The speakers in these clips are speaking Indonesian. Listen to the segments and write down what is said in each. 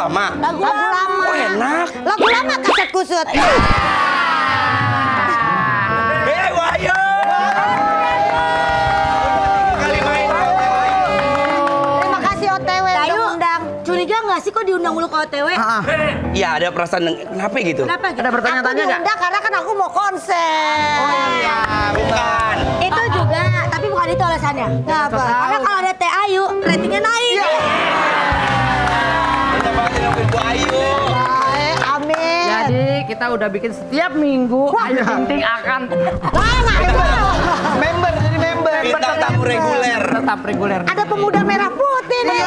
lama? Lagu lama. Oh enak. Lagu lama kaset kusut. Wahyu. Kali main. Terima kasih OTW udah undang. Curiga nggak sih kok diundang mulu ke OTW? Iya ada perasaan kenapa gitu? Kenapa? Ada bertanya-tanya nggak? Aku diundang karena kan aku mau konser. Oh iya, bukan. Itu juga, tapi bukan itu alasannya. Kenapa? Karena kalau ada Teh Ayu, ratingnya naik. Kita banget nungguin Bu Ayu. Baik, amin. Jadi kita udah bikin setiap minggu Ayu Ting Ting akan Member, jadi member. Bintang tamu reguler. tetap reguler. Ada pemuda merah putih nih.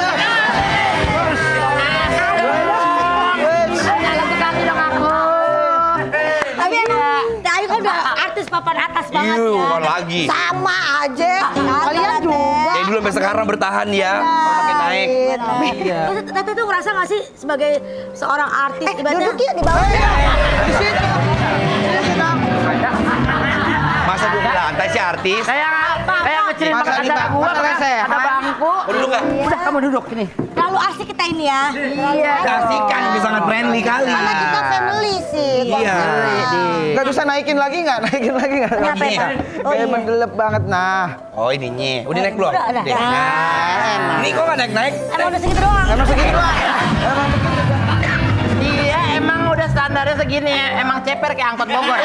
Lagu kami dong aku. Tapi emang Teh Ayu kan udah artis papan atas banget Iya, ya. bukan lagi. Sama aja. Kalian juga. Dari dulu sampai sekarang bertahan ya, makin naik. Iya. Tete tuh ngerasa gak sih sebagai seorang artis ibaratnya? Duduk ya di bawah. Masa dulu di lantai sih artis? Kayak ngecilin Masa banget di ada bangku gua kan, leset. ada bangku. Dulu nggak? Udah kamu duduk sini. Terlalu asik kita ini ya. Iya. Kasihkan, sangat friendly kali. Karena kita family sih. Iya. Nggak bisa naikin lagi nggak? Naikin lagi nggak? Kenapa Iya. ya? Oh Kayak iya. mendelep banget. Nah, Oh ininya, udah naik belum? Udah. Nah, ini kok nggak naik-naik? Emang udah segitu doang. emang segitu doang. Iya, emang udah standarnya segini ya. Emang ceper kayak angkot Bogor.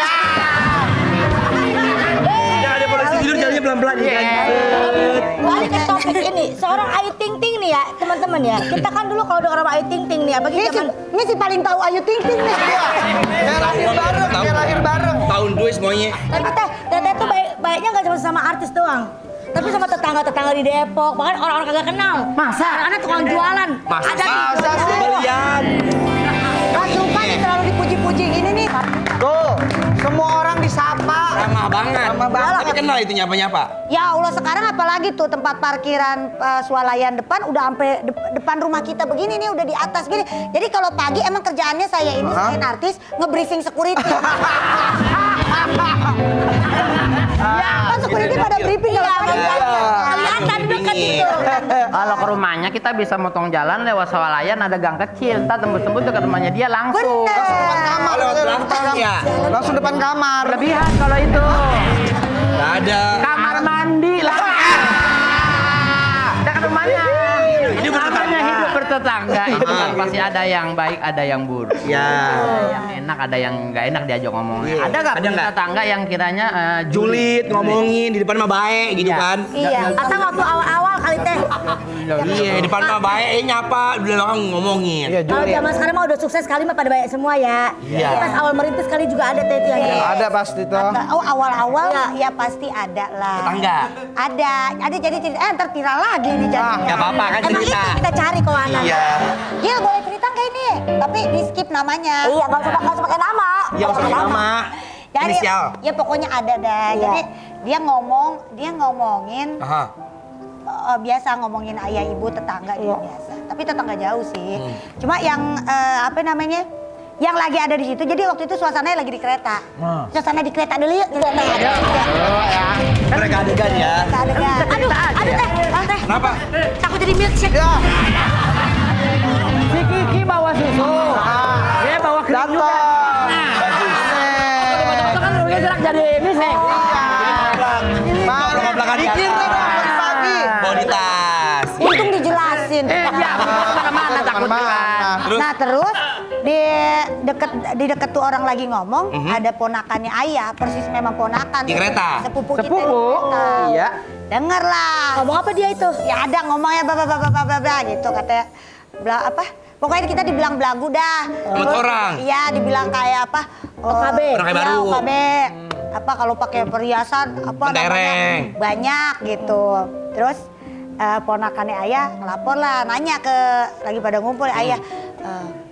Jangan ada polisi tidur, jalannya pelan-pelan ya kan? Balik ke topik ini, seorang Ayu Ting Ting nih ya, teman-teman ya. Kita kan dulu kalau denger sama Ayu Ting Ting nih, apalagi zaman ini sih paling tahu Ayu Ting Ting nih. Kayak lahir bareng, kayak lahir bareng. Tahun 2 semuanya. Tapi Tete tuh baiknya nggak cuma sama artis doang. Tapi sama tetangga-tetangga di Depok, bahkan orang-orang kagak kenal. Masa? Karena tukang jualan. Masa Ada Masa sih? Belian. Gak suka nih terlalu dipuji-puji gini nih. Tuh, semua orang disapa. Ramah banget. Ramah banget. Tapi kenal itu nyapa-nyapa. Ya Allah, sekarang apalagi tuh tempat parkiran swalayan depan udah sampai depan rumah kita begini nih, udah di atas gini. Jadi kalau pagi emang kerjaannya saya ini selain artis nge-briefing security. Ya, kan security pada briefing kalau pagi. Kalian kan dekat itu. Kalau ke rumahnya kita bisa motong jalan lewat swalayan, ada gang kecil. Ntar tembus-tembus ke rumahnya dia langsung. Depan kamar. Lewat belakang ya? Langsung depan kamar. Lebihan kalau itu. Nggak ada. Kamar mandi lah. Dekat rumahnya. Hidup bertetangga. Namanya hidup bertetangga. Itu kan pasti ada yang baik, ada yang buruk. Ya. Yang enak, ada yang nggak enak diajak ngomongnya. Iya. Ada nggak Ada nggak? tetangga yang kiranya Julid ngomongin di depan mah baik gitu Iya. kan. Iya, atau waktu awal-awal kali teh. Iya, di depan mah baik, nyapa, di belakang ngomongin. Iya, Kalau Juli. zaman sekarang mah udah sukses kali mah pada banyak semua ya. Iya. Pas awal merintis kali juga ada teh itu yang Ada pasti tuh. Oh awal-awal ya pasti ada lah. Tetangga. Ada jadi ntar viral lagi nih jadinya. nggak apa-apa, kan Emang cerita. itu kita cari kok anak. Iya. Gil boleh cerita kayak ini, tapi di skip namanya. Iya nggak usah pakai nama. Iya, usah pakai nama. Jadi Inisial. ya pokoknya ada dah. Jadi dia ngomongin Aha. biasa ngomongin ayah ibu tetangga dia biasa. Tapi tetangga jauh sih. Cuma yang apa namanya? Yang lagi ada di situ. Jadi waktu itu suasananya lagi di kereta. Suasana di kereta dulu yuk. Mereka adegan ya. Aduh, teh. Kenapa? Takut jadi milkshake. Ya, si Kiki bawa susu. Dia bawa krim juga. Itu kan udah gerak jadi ini sih. Mau Belakang dikir pagi. Bawa di tas. Untung dijelasin. Iya, kemana-mana takut kan. Terus? Nah terus di deket tuh orang lagi ngomong, ada ponakannya ayah, persis memang ponakan. Di kereta? Sepupu kita di Sepupu? kereta. Iya. Denger lah. Ngomong apa dia itu? Ya ada ngomongnya bla gitu katanya. Apa? Pokoknya kita dibilang belagu dah. Sama Terus, orang? Iya, dibilang kayak apa? OKB. Orang kayak Iya, baru. OKB. Apa kalau pakai perhiasan apa Mentereng. namanya? Banyak gitu. Terus ponakannya ayah ngelapor lah, nanya ke lagi pada ngumpul ayah,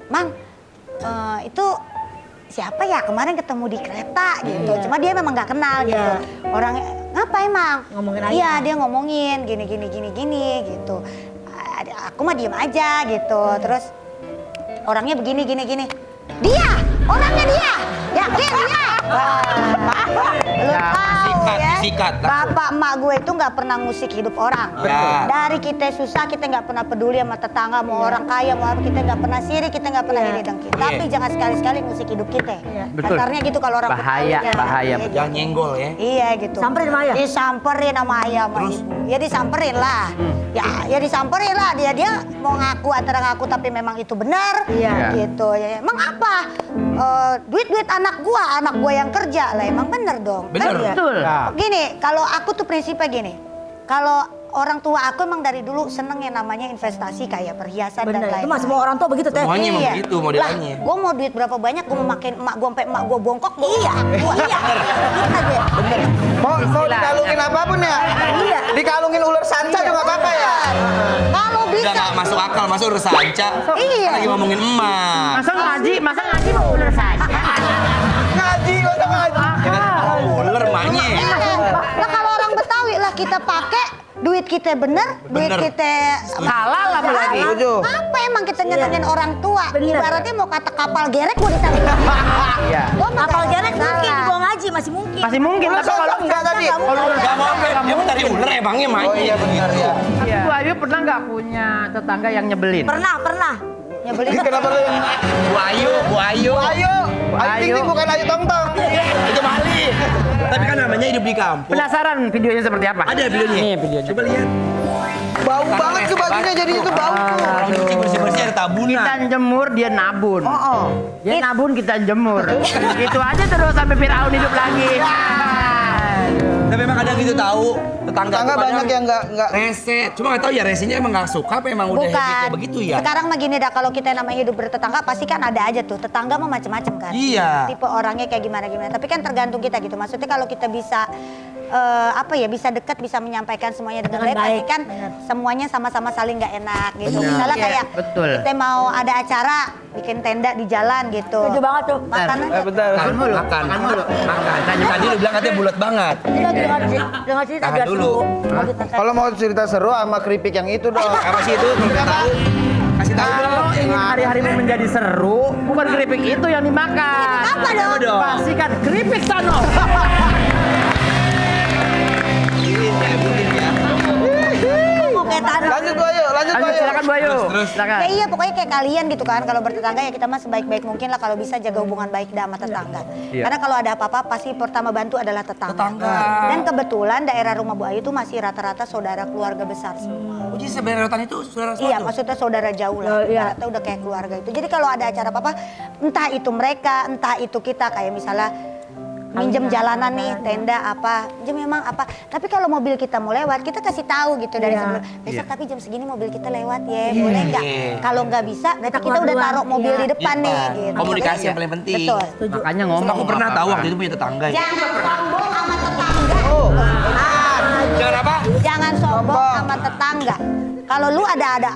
Mang, itu siapa ya kemarin ketemu di kereta gitu. Cuma dia memang nggak kenal gitu. Orang ngapa emang? Ngomongin ayah. Iya, dia ngomongin gini gitu. Aku mah diem aja gitu. Terus orangnya begini. Dia, orangnya dia. Yakin dia. Lu Ya, tahu disikat, ya. disikat langsung. Bapak emak gue itu nggak pernah ngusik hidup orang. Betul. Dari kita susah kita nggak pernah peduli sama tetangga, mau orang kaya, mau apa, kita nggak pernah sirik, kita nggak pernah iri dengki. Iya. Tapi jangan sekali-sekali ngusik hidup kita. Betul. Kasarnya gitu kalau orang Bahaya, Betawi, bahaya. Iya, Jangan nyenggol ya. Iya gitu. Samperin sama ayah? Disamperin sama ayah sama Terus? ibu. Ya disamperin lah. Ya disamperin lah. Dia mau ngaku antara ngaku tapi memang itu benar. Iya. Gitu ya. Emang apa? Duit anak gua yang kerja lah. Emang bener dong. Bener. Kan? Betul. Ya. Gini, kalau aku tuh prinsipnya gini. Kalau orang tua aku emang dari dulu seneng yang namanya investasi kayak perhiasan dan Bener, lain-lain. itu mah semua orang tua begitu teh. Semuanya emang begitu modelannya. Gue mau duit berapa banyak, gue mau makin emak gue sampai emak gue bongkok. Iya. Bener. Mau dikalungin apapun ya? Iya. Dikalungin ular sanca juga apa-apa ya? Kalau Udah bisa. nggak masuk akal, masuk udah sanca. Iya. Kan lagi ngomongin emak. Masa ngaji mau ular saja. Ngaji, kok ngaji. Ular emaknya. Nah kalau orang Betawi lah kita pakai duit kita bener, duit Bener. kita Halal apalagi. Setuju. Apa emang kita nyenengin orang tua? Bener. Ibaratnya mau kata kapal gerek gue ditanggung. Iya. Kapal gerek mungkin dibawa ngaji masih mungkin. Masih mungkin, Ular tapi kalau sanca enggak tadi? kalau ular Gak mau, dia mau dari ular emangnya Oh emaknya. iya benar ya. Iya. Bu Ayu pernah nggak punya tetangga yang nyebelin? Pernah. Nyebelin. Kenapa lu? Bu Ayu. Ayo. Ayo Ting Ting bukan Ayu Tong Tong. Itu Bali. Tapi kan namanya hidup di kampung. Penasaran videonya seperti apa? Ada videonya. Nih videonya. Coba lihat. Bau banget tuh bajunya jadi itu bau. Orang cuci bersih-bersih ada Kita tabunan. jemur, dia nabun. Oh. Dia nabun, kita jemur. Gitu aja terus sampai Firaun hidup lagi. Tapi memang ada gitu tahu. Tetangga Tangga tuh kadang banyak yang enggak rese. Cuma nggak tahu ya resenya emang nggak suka apa emang udah habitnya begitu ya. Sekarang mah gini dah, kalau kita namanya hidup bertetangga pasti kan ada aja tuh. Tetangga mah macem-macem kan. Iya. Tipe orangnya kayak gimana. Tapi kan tergantung kita gitu. Maksudnya kalau kita bisa bisa dekat, bisa menyampaikan semuanya dengan Dengan baik, pasti baik, kan benar. semuanya sama-sama saling nggak enak gitu. Benar. Misalnya Iya, kayak betul. kita mau ada acara bikin tenda di jalan gitu. Setuju banget tuh. Makanan bentar. Makan mulu. Makan. Tadi lu bilang katanya bulat banget. Ini lagi dengan cerita Tahan biar dulu. seru. Kalau mau cerita seru sama keripik yang itu dong. Apa sih itu? Belum tahu. Kasih tahu dong. Kalau ingin hari-harimu menjadi seru, bukan keripik itu yang dimakan. apa dong? Apa dong? Pastikan keripik Sano. Mungkin ya. Mau kayak tanah. Lanjut Bu Ayu, lanjut Bu Lanjut Ayu. silakan Bu Ayu. Terus. Silakan. Ya iya pokoknya kayak kalian gitu kan, kalau bertetangga ya kita mah sebaik-baik mungkin lah kalau bisa jaga hubungan baik sama tetangga. Iya. Karena kalau ada apa-apa pasti pertama bantu adalah tetangga. Tetangga. Dan kebetulan daerah rumah Bu Ayu itu masih rata-rata saudara keluarga besar semua. Uji sebenarnya rotan itu saudara Iya, satu. maksudnya saudara jauh lah. Oh, iya. Rata udah kayak keluarga itu. Jadi kalau ada acara apa-apa, entah itu mereka, entah itu kita, kayak misalnya minjem jalanan nih, tenda apa, minjem memang apa. Tapi kalau mobil kita mau lewat, kita kasih tahu gitu dari Iya. sebelum. Besok Iya. tapi jam segini mobil kita lewat ya, boleh nggak? Iya. Kalau nggak bisa, berarti kita keluar udah duluan. taruh mobil Iya. di depan nih. Depan. Gitu. Komunikasi yang paling penting. Betul. Setuju. Makanya ngomong. Aku pernah tahu apa-apa. waktu itu punya tetangga ya. Jangan sombong sama tetangga. Jangan apa? Jangan sombong sama tetangga. Kalau lu ada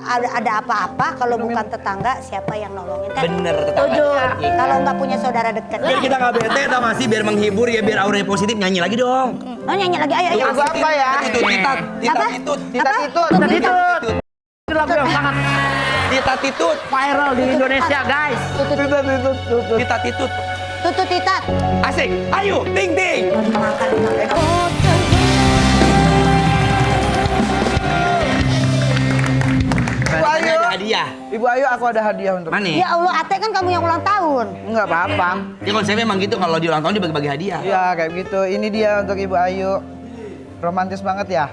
apa-apa, kalau bukan tetangga siapa yang nolongin kan? Bener tetangga. Kalau nggak punya saudara dekat. Biar kita nggak bete tau gak sih, biar menghibur ya, biar auranya positif, nyanyi lagi dong. Oh nyanyi lagi, ayo. Lagu apa ya? Titat, Apa? titut, Tita Apa? Titut. Titut. Itu lagu yang sangat tita titut, viral di Indonesia, guys. tita titut. Tutut titat. Asik, ayo, ting ting. Ibu Ayu. Ada hadiah. Ibu Ayu, aku ada hadiah untuk. Mana? Ya Allah, Ate kan kamu yang ulang tahun. Enggak apa-apa. Ya konsepnya emang gitu, kalau di ulang tahun dia bagi-bagi hadiah. Iya, kayak gitu. Ini dia untuk Ibu Ayu. Romantis banget ya.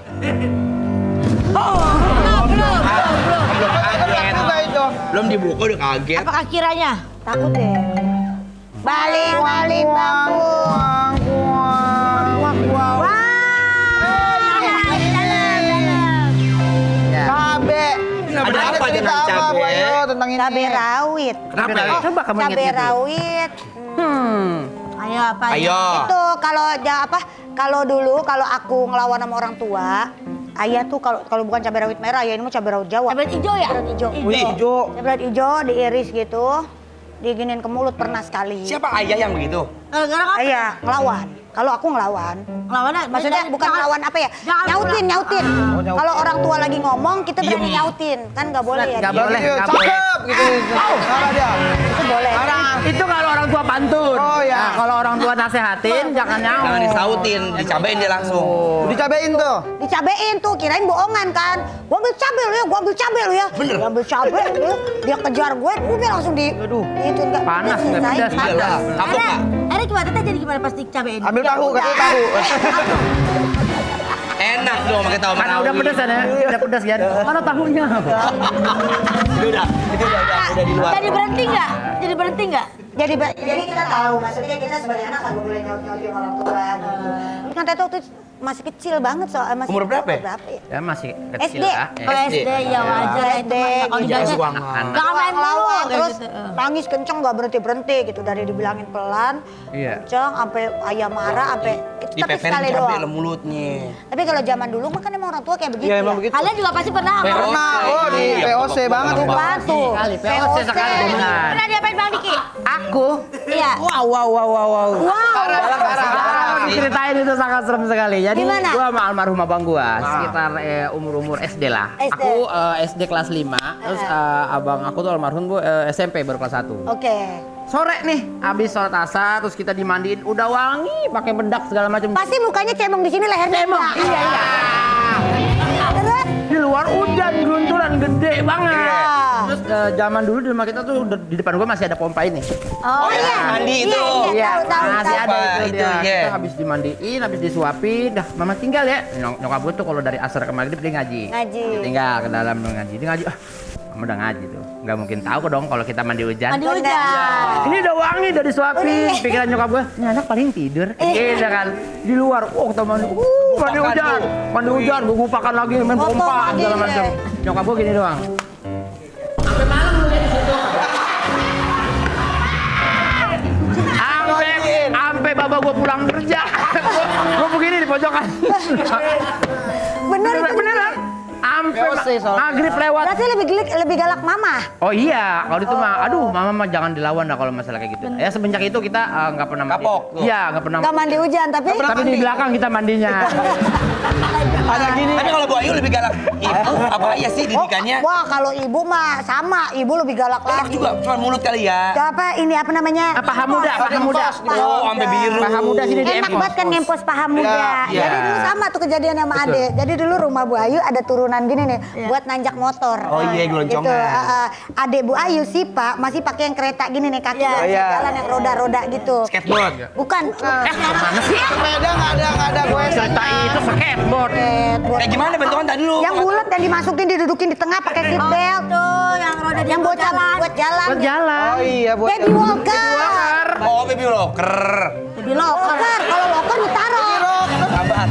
Kaget. Juga itu. Belum dibuka udah kaget. Apakah kiranya? Takut deh. Balik bangku. Ya. Cabe. Ada apa cerita dengan apa, cabe? Bu Ayu, tentang ini? Cabai rawit. Kenapa ya? Coba kamu ingat Cabai gitu. rawit. Ayo apa? Ayo. Itu kalau dulu kalau aku ngelawan sama orang tua, ayah tuh kalau bukan cabai rawit merah ya, ini mah cabai rawit Jawa. Cabai hijau ya? Cabai rawit hijau. Wih, hijau. Cabai rawit hijau diiris gitu, diginin ke mulut pernah sekali. Siapa ayah yang begitu? Gara-gara apa? Ayah ngelawan. Kalau aku ngelawan, Lawannya maksudnya bukan ngelawan apa ya? Nyautin. nyautin. Kalau orang tua lagi ngomong, kita berani nyautin. Kan nggak boleh ya. Nggak boleh. Cakep gitu. Salah dia. Itu boleh. Itu nasehatin, jangan nyaut. Jangan disautin, dicabain dia langsung. Dicabain tuh. Dicabein tuh, kirain bohongan kan. Gua ambil cabe lu ya, gua ambil cabe lu ya. Bener. Gua ambil cabe lu ya. Dia kejar gue, udah langsung di... Aduh. Itu enggak. Panas, udah nggak selesai. pedas. Iyalah, kapok Era, nggak? Era gimana tadi gimana pas dicabein? Ambil tahu, udah. kasih tahu. Enak dong pakai tahu Karena udah pedas ya, udah pedas kan. Mana tahunya? Itu udah di luar. Jadi berhenti nggak? Jadi berhenti nggak? Jadi kita tahu, maksudnya kita sebagai anak kan boleh nyautin orang tua gitu. Ini kan Teto tuh masih kecil banget soal masih Umur berapa ya? Berapa ya? Ya masih kecil SD. lah. Kalau SD ya wajar itu SD, mah. Kalau gitu. dijajan, Anak-anak. jangan main mulu. Lawan kayak terus gitu. nangis kenceng nggak berhenti gitu dari dibilangin pelan, Iya. kenceng sampai ayah marah sampai itu tapi Dipeperin sekali cabai doang. le mulutnya. Tapi kalau zaman dulu mah kan emang orang tua kayak begitu. Iya emang begitu. Kalian juga pasti pernah. POC. Pernah, oh di Iya, POC banget tuh. Lupa tuh. Sekali, POC sekali benar. Pernah diapain Bang Diki? Aku Iya. Wow. ceritain itu sangat serem sekali. Jadi Gimana? gua sama almarhum abang gua sekitar umur SD lah. SD. Aku SD kelas 5, terus abang aku tuh almarhum gua SMP baru kelas 1. Oke. Sore nih, habis sholat asar terus kita dimandiin, udah wangi, pakai bedak segala macam. Pasti mukanya cemong di sini lehernya enggak. Iya. Terus Di luar hujan gruntulan gede banget. Iya. Terus zaman dulu di rumah kita tuh di depan gua masih ada pompa ini. oh iya. mandi Iya, itu. iya, tahu. masih ada Apa itu itu, dia. iya. Kita habis dimandiin, habis disuapin, dah mama tinggal ya. Nyokap gue tuh kalau dari asar ke maghrib dia ngaji. Ngaji. Dia tinggal ke dalam ngaji. Dia ngaji, mama udah ngaji tuh. Nggak mungkin tahu dong kalau kita mandi hujan. Mandi hujan. Ini udah wangi, udah disuapin. Pikiran nyokap gue, ini anak paling tidur. Iya kan. Di luar, kita mandi hujan. Mandi hujan, gue gupakan lagi, main Foto pompa lagi segala deh. macam. Nyokap gue gini doang. Sampai malam lu ya di situ. Sampai bapak gue pulang kerja. Gue begini di pojokan. Bener itu. Beneran. Sampai maghrib lewat. Berarti lebih galak mama. Oh iya, kalau itu mah, aduh mama mah jangan dilawan dah kalau masalah kayak gitu. Ya semenjak itu kita nggak pernah mandi. Kapok tuh. Iya, nggak pernah. Gak mandi hujan tapi Tapi di belakang kita mandinya. Ada gini. Tapi kalau Bu Ayu lebih galak ibu apa iya sih didikannya? Wah, kalau ibu mah sama, ibu lebih galak Galak lagi. juga, cuma mulut kali ya. Apa ini apa namanya? Paha muda, paha muda. Oh, sampai biru. Paha muda sini di Enak empos. banget kan ngempos paha muda. Iya. Jadi dulu sama tuh kejadian sama Betul. Ade. Jadi dulu rumah Bu Ayu ada turunan gini nih buat nanjak motor. Oh iya, geloncongan. Gitu. Ade Bu Ayu sih Pak masih pakai yang kereta gini nih kaki Iya. bisa Iya. jalan yang roda-roda gitu. Skateboard. Bukan. Mana sih? Sepeda nggak ada gue. Cerita itu skateboard. Kayak gimana bentukan tadi dulu? Yang bulat dan dimasukin didudukin di tengah pakai seat belt. Tuh, yang roda dia Yang bocah buat jalan. Buat jalan. Oh iya buat. Baby walker. Oh, baby locker. Baby locker. Walker, kalau walker ditaruh.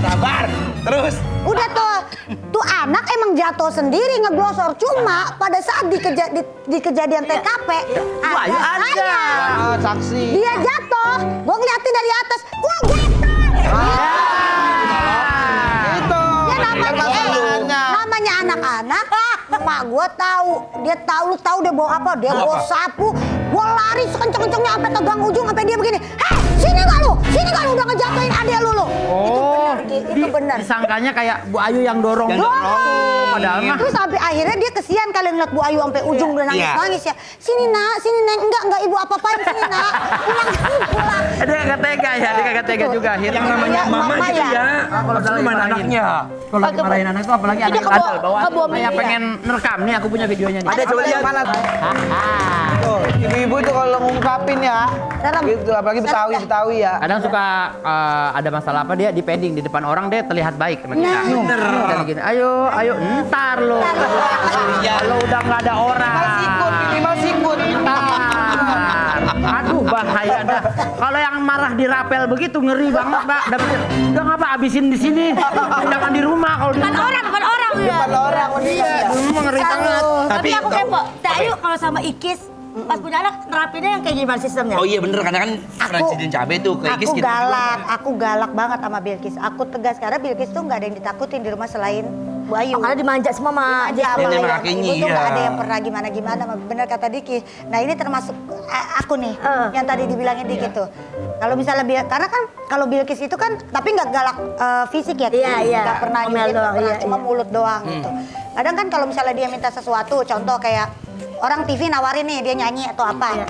Sabar. Terus Udah tuh anak emang jatuh sendiri ngeglosor. Cuma pada saat di kejadian TKP ada saya. Ah, saksi. Dia jatuh, gua ngeliatin dari atas, gua jatuh. Itu. Dia namanya anak-anak. Emak gua tahu, dia tahu, lu tahu dia bawa apa? Dia bawa sapu. Gua lari sekenceng-kencengnya sampai tegang ujung sampai dia begini. Hei, sini gak lu? Sini gak lu udah ngejatuhin adek lu? Oh, Itu benar. disangkanya kayak Bu Ayu yang dorong. Padahal mah. Terus sampai akhirnya dia kesian kalian lihat Bu Ayu sampai ujung udah nangis ya. Sini nak, sini neng. Enggak ibu apa-apain sini nak. Pulang. Dia kagak tega ya, dia kagak tega juga akhirnya. yang namanya Iya, mama mama gitu ya. ya. Kalau Maksudnya lagi mana marahin. anaknya? Kalau lagi marahin anak itu apalagi anak kebawa- bandel bawaan. kebawa Kayak mimpi pengen nerekam nih, aku punya videonya nih. Ada coba lihat. Mana? Tuh, ibu-ibu itu kalau ngungkapin ya. Serem. Gitu, apalagi Betawi ya. Kadang suka ada masalah apa dia di padding di depan orang dia terlihat baik sama kita. Dan gini, ayo, ntar lo. Kalau udah nggak ada orang. Minimal sikut. Ntar. Aduh bahaya dah. Kalau yang marah di rapel begitu ngeri banget pak. Udah ngapa abisin di sini. Jangan di rumah kalau di Bukan rumah. orang ya. Depan orang. Iya. Rumah ngeri banget. Tapi aku kepo. Teh Ayu kalau sama Ikis pas punya anak nerapinnya yang kayak gimana sistemnya? Oh iya bener, karena kan presiden cabe tuh ke Ikis gitu. Aku galak banget sama Bilkis. Aku tegas karena Bilkis tuh nggak ada yang ditakutin di rumah selain Bu Ayu. Oh, karena dimanja semua mah. Aja sama Nenek Ayu. kakinya, Ibu tuh nggak iya. ada yang pernah gimana-gimana. Bener kata Diki. Nah ini termasuk aku nih yang tadi dibilangin Diki tuh. Kalau misalnya karena kan kalau Bilkis itu kan tapi nggak galak fisik ya. Iya. Nggak pernah Ngomel gitu, doang, iya, cuma iya. mulut doang gitu. Kadang kan kalau misalnya dia minta sesuatu, contoh kayak orang TV nawarin nih dia nyanyi atau apa.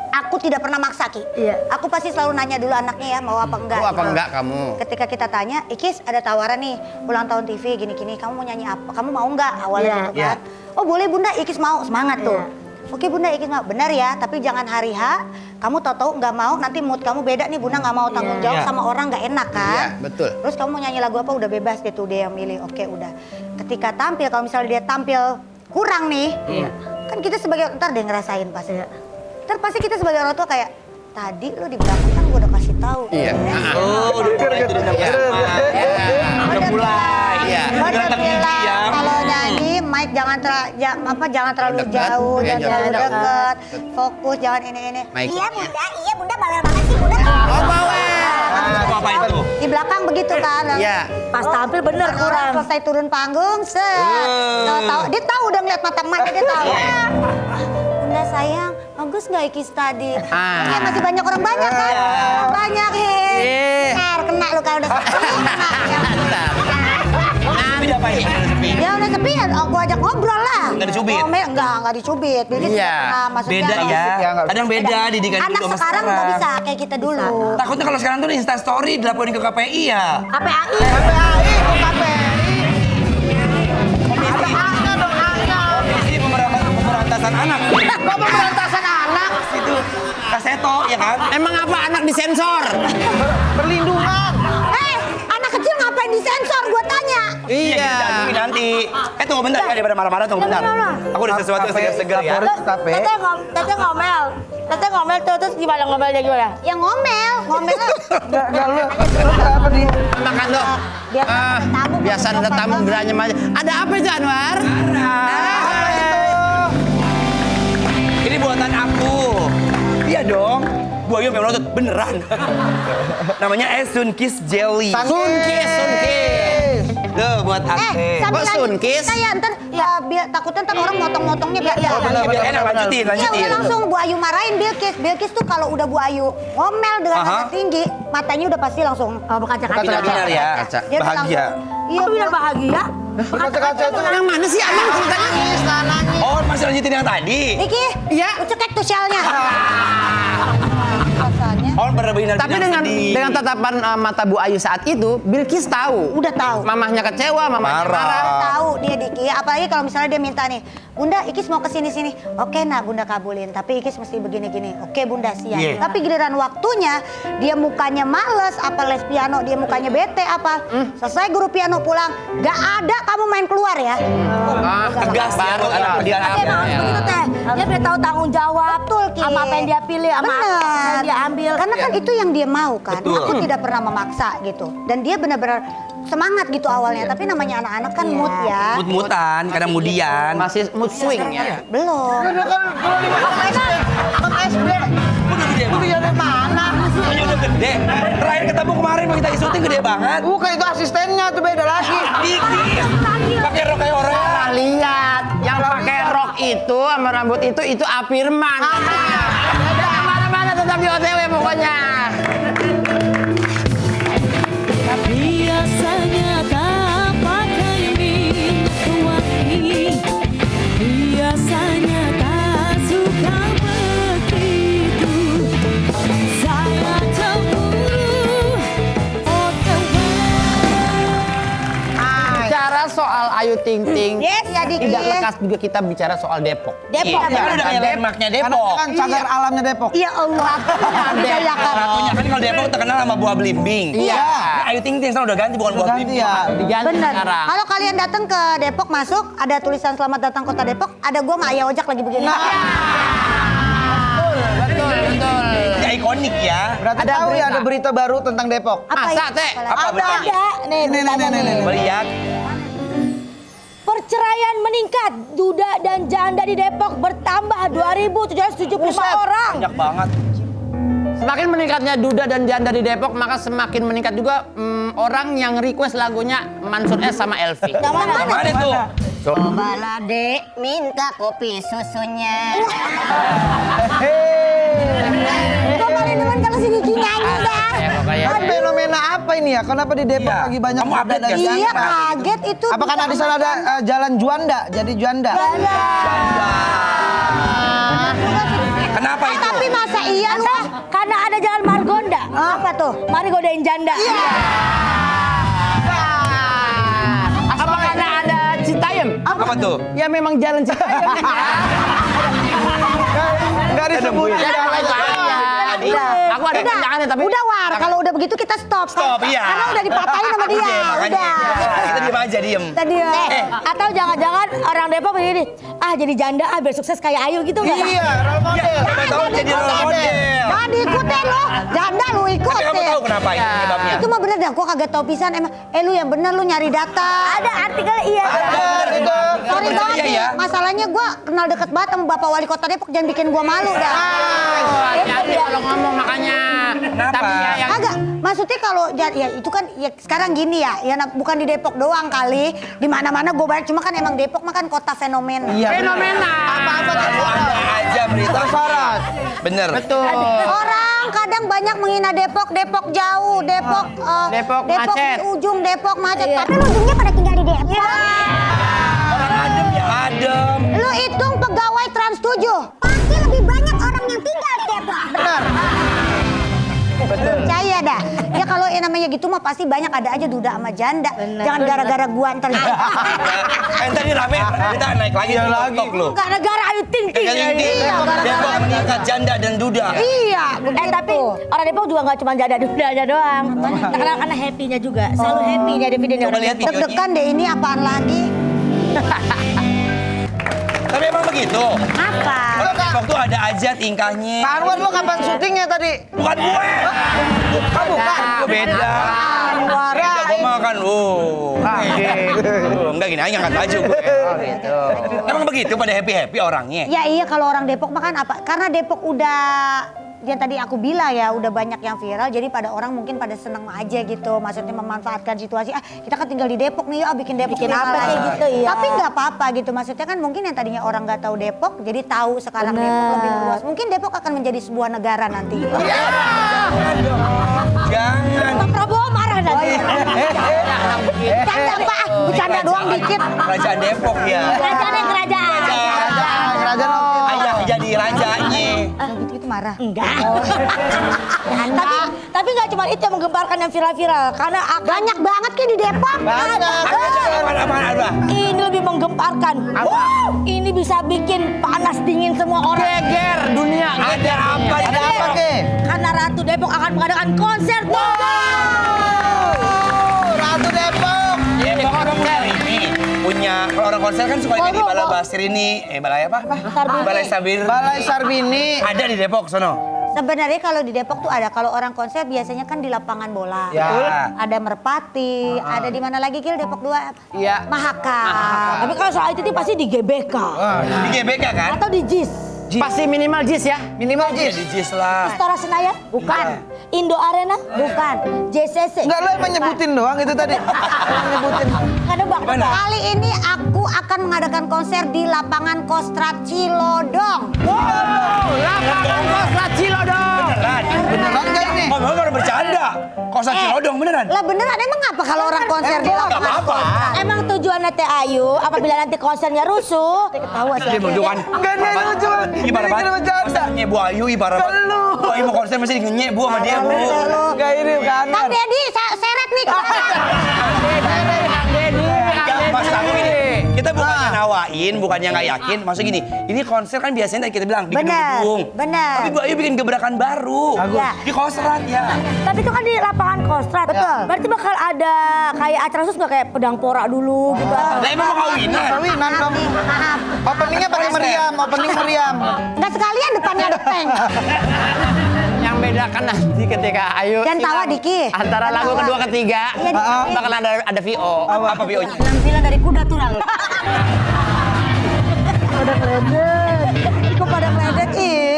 aku tidak pernah maksa Ki. Iya. Aku pasti selalu nanya dulu anaknya ya mau apa enggak. Mau apa gitu. enggak kamu? Ketika kita tanya, Ikis ada tawaran nih ulang tahun TV gini-gini, kamu mau nyanyi apa? Kamu mau nggak awalnya Iya. gitu kan? Oh boleh Bunda, Ikis mau, semangat tuh. Oke Bunda, Ikis mau, benar ya, tapi jangan hari H, kamu tahu-tahu nggak mau, nanti mood kamu beda nih Bunda nggak mau tanggung jawab Iya. sama orang nggak enak kan? Iya, betul. Terus kamu mau nyanyi lagu apa udah bebas deh tuh dia yang milih. Oke udah. Ketika tampil, kalau misalnya dia tampil kurang nih, kan kita sebagai ntar dia ngerasain pasti. Ntar pasti kita sebagai orang tua kayak tadi lo di belakang kan gue udah kasih tahu. Iya. Oh, udah mulai itu dendam pertama. Udah mulai. Iya. Udah Geratak gigi bilang ya. kalau nyanyi mic jangan jangan terlalu Dekat. jauh, Iya, jangan jangan terlalu dekat. dekat, fokus jangan ini. Mike. Iya Bunda bawel banget sih Bunda. Oh, bawel. Itu apa itu? Di belakang begitu kan. Iya. Pas tampil bener Orang kurang. selesai turun panggung, dia tahu udah ngeliat mata emaknya dia tahu. Bunda sayang, bagus nggak Ikis tadi? Ya masih banyak orang banyak kan? Banyak Ntar kena lu kalau udah kena. Tapi diapain? Sepi. Ya udah sepi ya, gua ajak ngobrol lah. Nggak dicubit? Enggak dicubit. Bilkis Iya. maksudnya Beda ya. Ya, nggak Kadang beda didikan anak dulu sama sekarang nggak bisa kayak kita dulu. Takutnya kalau sekarang tuh Insta story dilaporin ke KPI ya. KPAI. Komisi pemberantasan anak. Kok pemberantasan anak? Itu Kaseto ya kan? Emang apa anak disensor? Perlindungan. Anak kecil ngapain disensor? Gua tanya. Iya, jadi nanti. Tunggu bentar ya daripada marah-marah tunggu bentar. Aku ada sesuatu yang segar-segar ya. Laporin ke KPI. Teteh ngomel. Teteh ngomel terus gimana ngomelnya gimana? Ya ngomel. Enggak lu apa di Makan dong. Biasa ada tamu, Biasa ada ngomong tamu dong. geranya aja. Ada apa itu Anwar? Ini buatan aku. Iya dong. Bu Ayu memang nonton beneran. Namanya Sunkist Jelly. Sunkis. Tuh buat Ate. Kok Sunkis? Saya ntar biar takutnya ntar orang motong-motongnya biar Oh, bener, biar enak lanjutin. Ya udah langsung Bu Ayu marahin Bilkis. Bilkis tuh kalau udah Bu Ayu ngomel dengan Aha. nada tinggi, matanya udah pasti langsung Berkaca-kaca. Benar ya. Kaca. dia udah Bahagia. langsung, iya Kok biar bahagia? kaca-kaca itu Yang mana sih abang ceritanya? Oh, masih lanjutin yang tadi. Iki, Iya. lu cekek tuh shellnya. Rasanya Oh, benar-benar Tapi dengan tatapan mata Bu Ayu saat itu, Bilkis tahu. udah tahu. Mamahnya kecewa, mamahnya Marah. marah. Tahu dia Diki, apalagi kalau misalnya dia minta nih, Bunda Ikis mau kesini sini. Oke nak Bunda kabulin, tapi Ikis mesti begini-gini. Oke Bunda siap. Iya. Tapi giliran waktunya dia mukanya males, apa les piano dia mukanya bete apa. Selesai guru piano pulang, gak ada kamu main keluar ya. Tegas ya, Baru buat anak dia. Tapi emang harus begitu teh. Dia biar tahu tanggung jawab. Betul, Ki. Sama apa yang dia pilih, sama apa yang dia ambil. Karena kan itu yang dia mau kan. Betul. Aku tidak pernah memaksa gitu. Dan dia benar-benar semangat gitu awalnya. Tapi namanya anak-anak kan mood ya. Mut-mutan, kadang mudian. Masih mood swing ya. Belum. Udah gede banget. dari mana? Makanya udah gede. Terakhir ketemu kemarin pas kita syuting gede banget. Bukan itu asistennya tuh beda lagi. Dikit. Pakai rok kayak orang. Salah lihat. Yang pakai rok itu sama rambut itu Afirman. Jangan mana-mana tetap di OTW pokoknya. Biasanya tak pakai minyak wangi, biasanya tak suka begitu. Saya cemburu, OTW. Bicara soal Ayu Ting Ting, Yes, ya Diki. tidak lekas juga kita bicara soal Depok. Depok. Iya, kan udah kayak landmarknya Karena Depok. kan cagar alamnya Depok. Ya Allah. Budaya kan. Ratunya kan kalau Depok terkenal sama buah belimbing. Iya. Ini Ayu Ting Ting sekarang udah ganti bukan buah Ganti belimbing. ya. Diganti Bener. sekarang. Kalau kalian datang ke Depok masuk, ada tulisan selamat datang kota Depok. Ada gua sama Ayah Ojak lagi begini. Betul. Ini ikonik ya. Berarti Ada tahu ya berita. ada berita baru tentang Depok. Masa, itu? Teh? Apa beritanya? Ada nih, Ini, beritanya nih. nih. Lihat. Perceraian meningkat, duda dan janda di Depok bertambah 2.775 orang. Banyak banget. Semakin meningkatnya duda dan janda di Depok, maka semakin meningkat juga orang yang request lagunya Mansur S sama Elvi. Yang mana? Mana tuh? Cobalah dek, minta kopi susunya. Gua paling demen kalau si Niki nyanyi dah. Ya, pokoknya. Kan fenomena apa ini ya? Kenapa di Depok Iya. lagi banyak Kamu duda update dan nggak sih? Iya janda? kaget itu. Apa karena di sana ada jalan Juanda? Jadi Juanda. Kenapa itu? Tapi masa iya lu? Karena ada jalan Margonda. Apa tuh? Mari godain janda. Apa karena ada Citayam? Apa tuh? Ya memang jalan Citayam. Enggak disebut. Aku ada pandangannya tapi Udah War, kalau udah begitu kita stop. Stop, iya. Karena udah dipatahin sama dia. Makanya. Udah. Kita diem aja, diem. Tadi Atau jangan-jangan orang Depok begini, jadi janda biar sukses kayak Ayu gitu nggak? Iya, role model. Siapa tahu jadi role model. Jangan diikutin lo. Janda lu Tapi kamu ikutin. tahu kenapa ini penyebabnya? Itu mah bener dah, gua kagak tau pisan emang. Lu yang bener lu nyari data. Ada artikel iya. Sorry Percaya banget nih, ya? masalahnya gua kenal deket banget sama Bapak Wali Kota Depok, jangan bikin gua malu dah. hati-hati kalau ngomong makanya. Kenapa? Tapi ya yang Agak, maksudnya kalau ya itu kan ya sekarang gini ya bukan di Depok doang kali, di mana-mana gue banyak, cuma kan emang Depok mah kan kota fenomena. Iya. fenomena. Apa-apa Selalu ada aja berita. Syarat. Bener. Betul. Orang kadang banyak menghina Depok, Depok jauh, Depok Depok macet. di ujung Depok macet, tapi ujungnya pada tinggal di Depok. Orang adem ya adem. Lu hitung pegawai Trans 7, pasti lebih banyak orang yang tinggal di Depok. Benar. Percaya dah. Ya kalau yang namanya gitu mah pasti banyak ada aja duda sama janda. Jangan gara-gara gua ntar. Tadi rame, kita naik lagi Iya di lagi. TikTok loh. Gara-gara Ayu Ting Ting. Gagal ini, Depok meningkat janda dan duda. Iya, begitu. Tapi orang Depok juga nggak cuma janda aja doang. Karena happy-nya juga. Selalu happy nya David Coba lihat videonya. deg-degan deh ini apaan lagi? Tapi emang begitu. Apa? Orang Depok tuh ada aja tingkahnya. Pak Anwar lo kapan syutingnya tadi? Bukan gue. Bukan. Gue beda. Anwar. Beda gue makan. Enggak gini aja ngangkat baju gue. Emang begitu pada happy-happy orangnya. Ya iya kalau orang Depok makan apa? Karena Depok udah yang tadi aku bilang ya udah banyak yang viral, jadi pada orang mungkin pada seneng aja gitu, maksudnya memanfaatkan situasi. Kita kan tinggal di Depok nih, bikin Depok Bikin apa viral kayak lagi. gitu, iya. Tapi nggak apa-apa gitu, maksudnya kan mungkin yang tadinya orang nggak tahu Depok, jadi tahu sekarang Depok lebih luas. Mungkin Depok akan menjadi sebuah negara nanti. Jangan. Pak Prabowo marah nanti. Bercanda Pak, bercanda doang dikit. Kerajaan Depok ya. Kerajaan. Kerajaan Ayah jadi rajanya. Gitu marah. Enggak. Tapi nggak cuma itu yang menggemparkan yang viral-viral. Karena Banyak banget kayak di Depok. Apa? ini lebih menggemparkan. Ini bisa bikin panas dingin semua orang. Geger dunia. Ada apa? Ada apa ke? Karena Ratu Depok akan mengadakan konser. Ratu Depok. Depok konser ini punya kalau orang konser kan suka di Balai Basir ini, balai apa? Balai Sabir. Balai Sarbini. Ada di Depok sono. Sebenarnya kalau di Depok tuh ada, kalau orang konser biasanya kan di lapangan bola. Ya. Ada Merpati, ada di mana lagi Gil Depok 2? Iya. Mahaka. Tapi kalau soal itu pasti di GBK. Di GBK kan? Atau di JIS. Pasti minimal JIS ya. Minimal Ya Jis. di JIS lah. Istora Senayan? Bukan. Indo Arena? Bukan. JCC? Enggak, lo emang nyebutin doang itu tadi. Nyebutin. Ada Bang. Gimana? Kali ini aku akan mengadakan konser di lapangan Kostrad Cilodong. Lapangan Kostrad Cilodong. Beneran? Beneran nggak ini? Oh, memang orang bercanda. Kosan Cilodong beneran? Lah beneran emang apa kalau orang konser di Nggak lapangan apa-apa. Kostrad? Emang tujuannya Teh Ayu apabila nanti konsernya rusuh, Ketawa sih. Dia menunjukkan. Enggak, dia lucu. Ibarat Dia kira banget. bercanda. Masa Bu Ayu ibarat banget. Lu. Bu Ayu mau konser mesti ngenyek Bu sama dia Bu. Enggak ini bukan. Kang Deddy, seret nih. Enggak, Mas aku gini. Kita bukannya nawain, bukannya nggak yakin. Maksud gini, ini konser kan biasanya tadi kita bilang di Bener, gedung-gedung. bener. Tapi Bu Ayu bikin gebrakan baru. Iya. Di Kostrad ya. tapi itu kan di lapangan Kostrad. Betul. Berarti bakal ada kayak acara khusus nggak kayak pedang pora dulu gitu. Lah emang mau kawinan. Kawinan dong. Maaf. Openingnya pakai meriam, opening meriam. Nggak sekalian depannya ada tank. Yang bedakan nanti ketika Ayu Dan tawa hilang dikit. antara Dan lagu tawa. kedua ketiga Iya, dikit. bakal ada VO. Apa BO-nya? Penampilan dari kuda tuh Nang. Pada ngeledek. Kok pada ngeledek?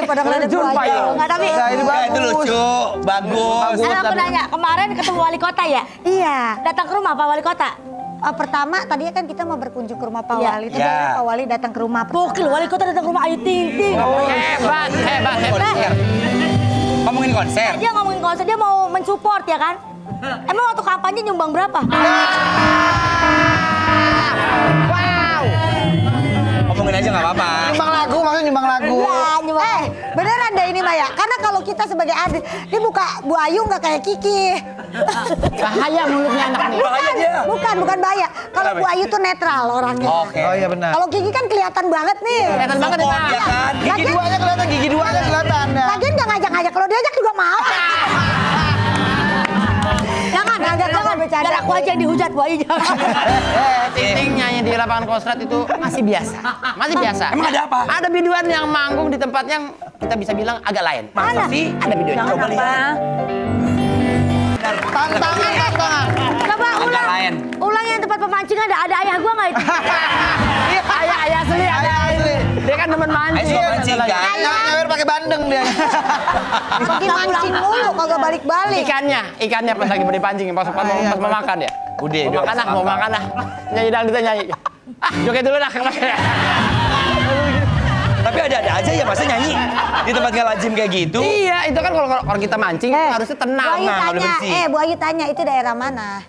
pada ngeledek Terjun, gua Pak, aja. ya? Nggak, tapi Nah, ini Ya, itu bagus. lucu, bagus. aku nanya, kemarin ketemu wali kota ya? iya. Datang ke rumah Pak Wali Kota? Pertama tadinya kan kita mau berkunjung ke rumah Pak Iya. Wali. Itu Iya. akhirnya Pak Wali datang ke rumah. Gokil, Wali Kota datang ke rumah Ayu Ting Ting. Hebat, hebat, hebat. Konser. Ngomongin konser. Dia ngomongin konser, dia mau mensupport ya kan? Emang waktu kampanye nyumbang berapa? Wow. ngomongin aja nggak apa-apa. Nyumbang lagu, maksudnya nyumbang lagu. Beneran deh ini Maya. Karena kalau kita sebagai adik, dia buka Bu Ayu nggak kayak Kiki. Bahaya mulutnya anak nih. Bahaya dia. Bukan bahaya. Kalau Bu Ayu tuh netral orangnya. Oke. Oh iya benar. Kalau Kiki kan kelihatan banget nih. Kelihatan banget nih, Support, Pak. ya kan? Gigi duanya kelihatan, gigi duanya kelihatan. Ya. Lagian nggak ngajak-ngajak. Kalau diajak juga mau. Jangan bercanda. Biar aku aja yang dihujat Bu Ayu jangan. Ting nyanyi di lapangan Kostrad itu masih biasa. Masih biasa. Emang ada apa? Ada biduan yang manggung di tempat yang kita bisa bilang agak lain. Masa sih? Ada videonya. Coba lihat. Tantangan. Coba Agak lain. ulang yang tempat pemancingan ada ayah gua nggak itu? Ayah asli, ayah asli. Dia kan teman mancing. Ayo suka mancing kan? Nyawer pakai bandeng dia. Pergi mancing mulu kagak balik-balik. Ikannya pas lagi dipancing, pas mau makan ya. Udah, mau makan lah, mau makan lah. Nyanyi dangdut nyanyi. Ah, joget dulu lah. Tapi ada-ada aja ya masa nyanyi di tempat nggak lazim kayak gitu. Iya, itu kan kalau kita mancing harusnya tenang. Bu Ayu Nah, udah tanya, bersih. Bu Ayu tanya itu daerah mana?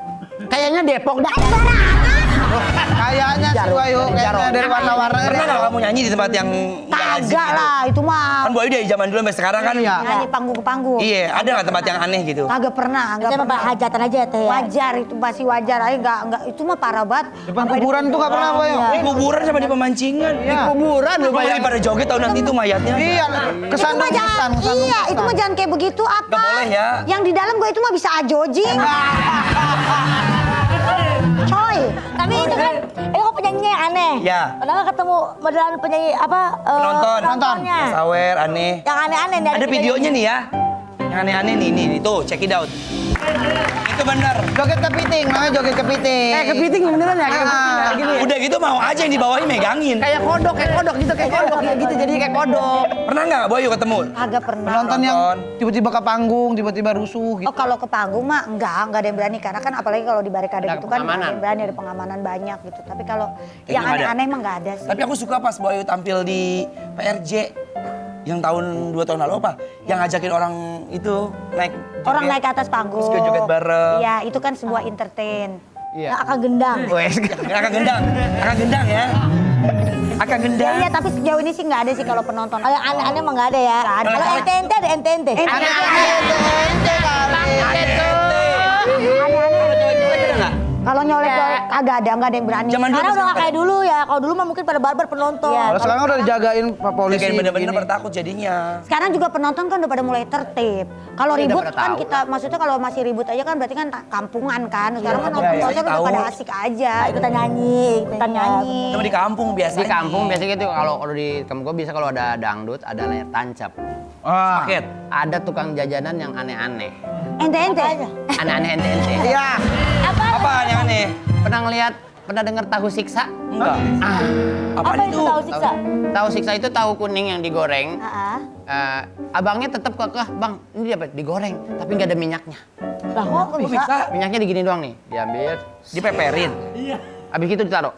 Kayaknya Depok dah. Kayaknya si Bayu kayaknya dari warna-warna. Pernah nggak kamu nyanyi di tempat yang nggak lazim Kagak gitu? lah, itu mah. Kan Bu Ayu dari zaman dulu sampai sekarang kan. Iya. Nyanyi panggung ke panggung. Iya, ada nggak tempat yang aneh gitu? Kagak pernah, enggak Saya pernah. mah hajatan aja ya teh ya. Wajar itu masih wajar aja enggak itu mah parah banget. Depan kuburan tuh nggak pernah Bayu. Di kuburan sama di pemancingan. Iya. Kuburan lu Lu pada joget tahu nanti itu mayatnya. Iya, kesandung kesan. Iya, itu mah jangan kayak begitu apa? Nggak boleh ya. Yang di dalam gue itu mah bisa ajojing. Coy, Tapi itu kan, kok penyanyinya yang aneh. Ya. Pernah nggak ketemu modelan penyanyi apa? Penontonnya. Sawer, aneh. Yang aneh-aneh dari Ada videonya nih ya. Yang aneh-aneh nih, tuh, check it out. Itu bener. Joget kepiting, namanya joget kepiting. kepiting beneran ya? Ah. Gini ya? Udah gitu mau aja yang di bawahnya megangin. Kayak kodok gitu, kayak kodok gitu. Jadi kayak kodok. Pernah nggak Boyu ketemu? kagak pernah. Penonton yang Penonton. tiba-tiba ke panggung, tiba-tiba rusuh gitu. Oh kalau ke panggung mah enggak ada yang berani karena kan apalagi kalau di barikade Ada gitu kan nggak ada pengamanan. yang berani ada pengamanan banyak gitu. Tapi kalau Kayaknya yang nggak ada. aneh-aneh mah enggak ada sih. Tapi aku suka pas Boyu tampil di PRJ yang tahun 2 tahun lalu apa? Yang ngajakin orang itu naik Orang joget. naik ke atas panggung. Terus joget bareng. Iya, itu kan sebuah entertain. Iya. Akak gendang. Wes, Akak gendang ya. Akak gendang. Iya, tapi sejauh ini sih nggak ada sih kalau penonton. Kalau yang aneh-aneh mah nggak ada ya. Nggak ada. Kalau ente-ente ada ente-ente. Kalau nyolek agak ada, nggak ada yang berani. Zaman dulu Sekarang udah masih nggak kayak dulu ya. Kalau dulu mah mungkin pada barbar penonton. Iya. Kalau sekarang udah dijagain Pak polisi. kayak bener-bener begini. pada takut jadinya. Sekarang juga penonton kan udah pada mulai tertib. Kalau Udah ribut pada kan tahu. kita, maksudnya kalau masih ribut aja kan berarti kan kampungan kan. Sekarang kan nonton iya, konser udah tahu. pada asik aja. Ikutan nyanyi. Ikutan nyanyi. Cuma di kampung biasanya. Di kampung biasanya gitu kalau di kampung gua bisa kalau ada dangdut ada layar tancap. Wah. Paket. Ada tukang jajanan yang aneh-aneh. Ente-ente. Aneh-aneh ente-ente. Iya. Apa yang aneh? Pernah dengar tahu siksa? Enggak. Apa itu tahu siksa? Tahu siksa itu tahu kuning yang digoreng. Ah, Abangnya tetap kekeh, Bang, ini dapat digoreng, tapi nggak ada minyaknya. Lah kok Kok bisa? Minyaknya digini doang nih, diambil. Dipeperin. Habis itu ditaruh.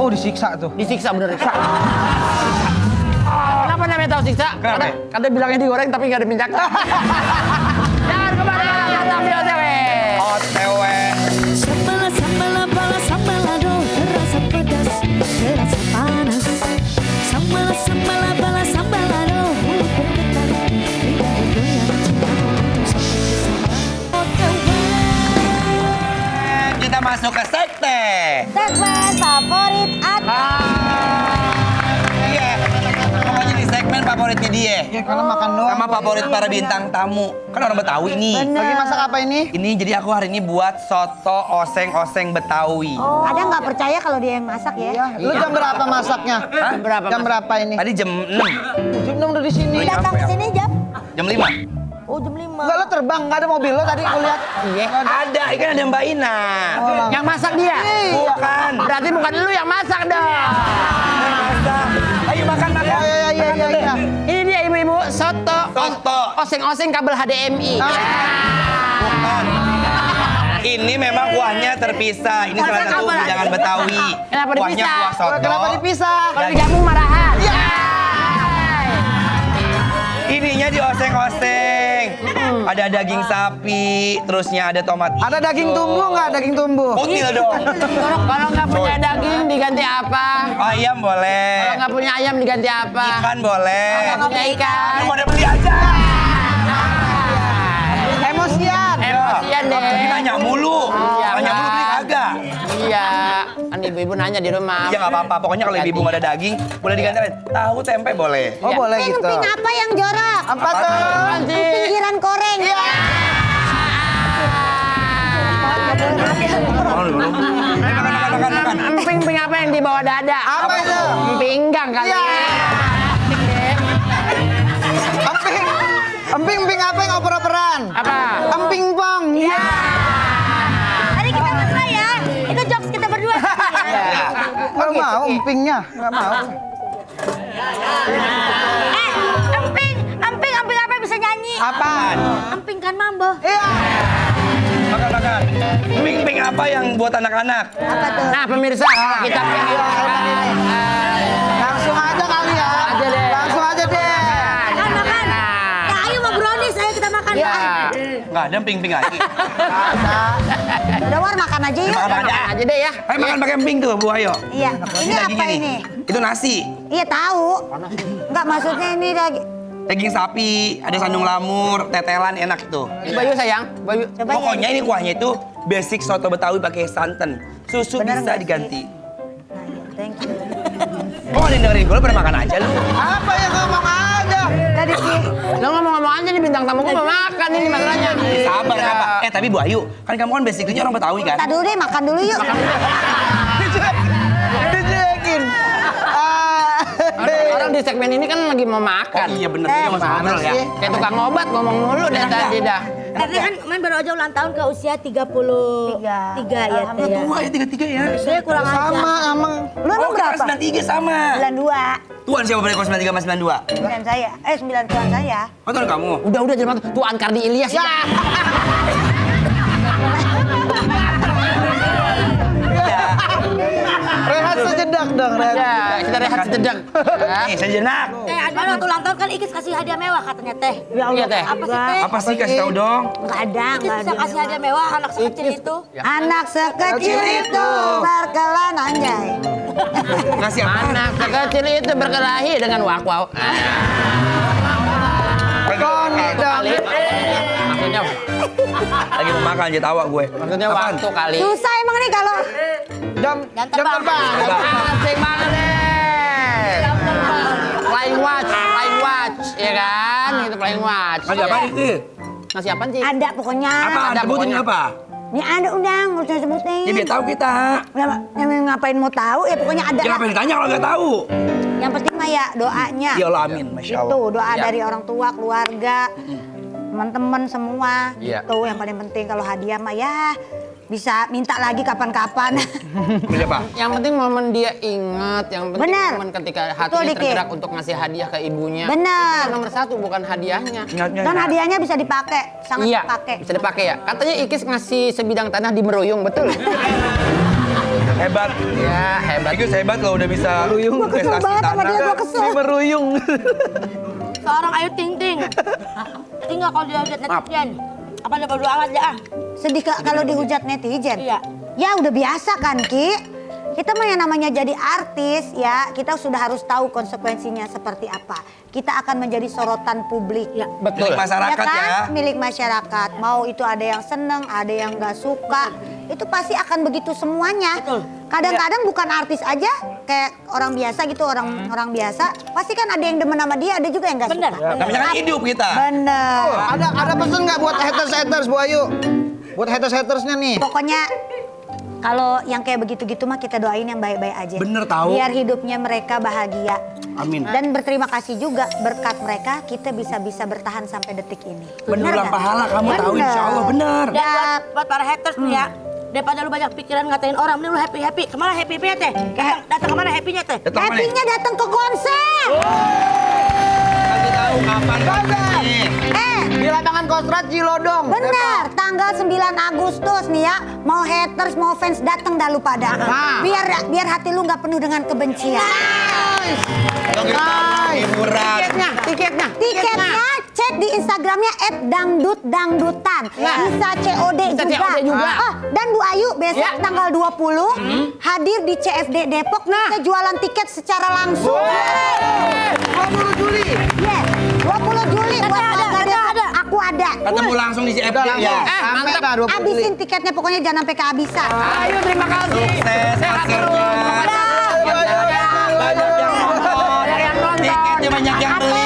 Oh disiksa tuh. Disiksa bener. Kenapa namanya tahu siksa? Kenapa? Karena bilangnya digoreng tapi nggak ada minyaknya. Jangan kemana-mana, datang di OTW. OTW. Sambala sambala bala sambala do terasa pedas terasa panas. Sambala sambala bala sambala do mulut bergetar lidah bergoyang OTW. Kita masuk ke sekte. segmen favorit Ati. Iya. Pokoknya di segmen favoritnya dia. Ya kalau makan doang. Sama favorit para bintang tamu. Kan orang Betawi nih. Lagi masak apa ini? Ini jadi aku hari ini buat soto oseng-oseng Betawi. Ada nggak percaya kalau dia yang masak ya? Iya. Lu jam berapa masaknya? Hah? Jam berapa ini? Tadi jam 6, Jam 6 udah di sini. Datang ke sini jam? jam 5. Oh jam 5. Enggak lo terbang, enggak ada mobil lo tadi aku lihat. Iya. Ada, ikan ada Mbak Ina. Yang masak dia? Bukan. Berarti bukan lu yang masak dong. Masak. Ayo makan. Iya. Ini dia ibu-ibu soto. Soto. Oseng-oseng kabel HDMI. Bukan. Ini memang kuahnya terpisah. Ini salah satu hidangan Betawi. Kenapa Kuahnya dipisah? kuah soto. Kenapa dipisah? Kalau digabung marahan. Ininya dioseng-oseng. Ada daging sapi, terusnya ada tomat. Ada daging hijau. tumbuh nggak? Daging tumbuh. Kutil dong. Kalau nggak punya daging diganti apa? Ayam boleh. Kalau nggak punya ayam diganti apa? Ikan boleh. Kalau nggak punya ikan. Mau beli aja. Emosian. Emosian deh. Kita nanya mulu. Iya, Nanya mulu beli Bang. kagak. Iya, kan ibu-ibu nanya di rumah. Ya nggak apa-apa. Pokoknya kalau ibu nggak ada daging, boleh diganti lain. Tahu tempe boleh. Oh Iya. boleh gitu. Emping apa yang jorok? Apa tuh? Apaan sih? Pinggiran koreng. Makan. Emping apa yang di bawah dada? Apa itu? Pinggang kali. Iya. Emping apa yang oper-operan? Apa? Emping pong. Iya. Tadi kita berdua ya. Itu jokes kita berdua. Nggak mau empingnya. Nggak mau. Emping apa yang bisa nyanyi? Apaan? Emping kan mambo. Iya. Makan. Ping apa yang buat anak-anak? Apa tuh? Nah pemirsa, kalau kita pengen Langsung aja kali ya. Aja deh. Langsung aja deh. Makan. Nah. Ya ayo mau brownies, ayo kita makan. Ya, Nggak ada ping lagi. Udah War makan aja yuk. Makan aja. aja deh ya. Ayo makan pakai emping tuh, Bu Ayo. Iya. Ini apa dagingnya nih. ini? Itu nasi. Iya tahu. Enggak maksudnya ini lagi. Daging sapi, ada sandung lamur, tetelan enak itu. Bayu sayang, Bayu. Coba Pokoknya ya. ini kuahnya itu basic soto Betawi pakai santan. Susu Bener bisa nggak sih? diganti. Nah, iya, thank you. Kok ada yang dengerin gue, pada makan aja lu. Apa yang ngomong aja? Tadi sih. Lo ngomong-ngomong aja nih bintang tamu gue mau makan ini masalahnya. Sabar, apa? Tapi Bu Ayu, kan kamu kan basically orang Betawi kan? Kita dulu deh makan dulu yuk. Dicuekin. Orang di segmen ini kan lagi mau makan. Iya bener, dia masuk ngobrol ya. sih? Kayak tukang obat ngomong mulu deh tadi dah. Tapi kan main baru aja ulang tahun ke usia 33 ya. Teh, ya. Tua ya, 33 ya. Saya kurang aja. Sama sama. Lu emang berapa? 93 sama. 92. Tuan siapa balik 93 sama 92? 9 saya. 9 tuan saya. Oh, tuan kamu? Udah jangan tuan Kardi Ilyas ya. Rehat sejenak dong, rehat. Ya, kita rehat sejenak. Nih, sejenak. Baru waktu ulang tahun kan Ikis kasih hadiah mewah katanya Teh. Iya teh. Apa sih Teh? Apa sih, kasih tahu dong? Enggak ada, Ikis enggak bisa ada. kasih hadiah mewah anak sekecil itu. Anak sekecil itu berkelan anjay. Ngasih apa? Anak sekecil itu berkelahi dengan wakwau. Koni dong. Maksudnya Lagi mau makan aja tawa gue. maksudnya Apaan? waktu kali. Susah emang nih kalau Jam terbang. Asik banget deh. Flying watch, ya kan? Itu flying watch. Ngasih apa itu? Ngasih apaan sih? ada pokoknya. Apa? Ada Sebutin pokoknya. apa? Ini ada undang, nggak usah sebutin. Ya biar tahu kita. Ngapain mau tahu ya pokoknya ada. Ya ngapain ditanya kalau nggak tahu? Yang penting mah ya doanya. Ya Allah, amin. Masya Itu Allah. doa Ya. dari orang tua, keluarga, teman-teman semua. Iya. Itu yang paling penting kalau hadiah mah ya bisa minta lagi kapan-kapan. Beli apa? Yang penting momen dia ingat, yang penting Benar. momen ketika Betul, hatinya Diki. tergerak untuk ngasih hadiah ke ibunya. Benar. Itu nomor satu, bukan hadiahnya. Ingatnya. Dan hadiahnya bisa dipakai, sangat Iya, dipakai. bisa dipakai ya. Katanya Ikis ngasih sebidang tanah di Meruyung, betul? Hebat. Ya, hebat. Ikut hebat loh udah bisa Gua kesel prestasi banget sama tanah. dia, gua kesel. Meruyung. Seorang Ayu Ting Ting. Tinggal kalau dia lihat netizen. Apa dia berdua amat ya? Sedih kalau dihujat netizen. Iya. Ya udah biasa kan Ki. Kita mah yang namanya jadi artis ya, kita sudah harus tahu konsekuensinya seperti apa. Kita akan menjadi sorotan publik. Ya. Betul. Milik masyarakat kan? ya. Milik masyarakat. Mau itu ada yang seneng, ada yang nggak suka. Itu pasti akan begitu semuanya. Betul. Kadang-kadang bukan artis aja, kayak orang biasa gitu, orang biasa. Pasti kan ada yang demen sama dia, ada juga yang nggak Bener. suka. Namanya kan hidup kita. Bener. Ada pesan nggak buat haters Bu Ayu? Buat hatersnya nih. Pokoknya kalau yang kayak begitu-gitu mah kita doain yang baik-baik aja. Bener tahu. Biar hidupnya mereka bahagia. Amin. Dan berterima kasih juga berkat mereka kita bisa bertahan sampai detik ini. Beneran nggak? pahala kamu tahu Bener. insya Allah bener. Dan buat para haters nih ya. Daripada lu banyak pikiran ngatain orang, mending lu happy. Kemana happy-nya Teh? Datang kemana happy-nya Teh? Datang mana? Happy-nya datang ke konser. Kasih tahu kapan konsernya. Di lapangan Kostrad Cilodong. Benar, tanggal 9 Agustus nih ya. Mau haters, mau fans datang dah lu pada. Biar hati lu nggak penuh dengan kebencian. Hiburan. Tiketnya. Tiketnya cek di Instagramnya @dangdutdangdutan. Bisa COD Bisa juga. COD juga. Oh, dan Bu Ayu besok Ya. tanggal 20 hadir di CFD Depok. Kita jualan tiket secara langsung. 20 Juli. Yes, 20 Juli buat warga Depok. Aku ada. Ketemu langsung di CFD Udah ya. sampai mantap. dah 20 Juli. Habisin tiketnya pokoknya jangan sampai kehabisan. Ayo terima kasih. Sukses Sehat terus. akhirnya. Pokoknya. Banyak yang nonton. Banyak yang nonton. Tiketnya banyak yang beli.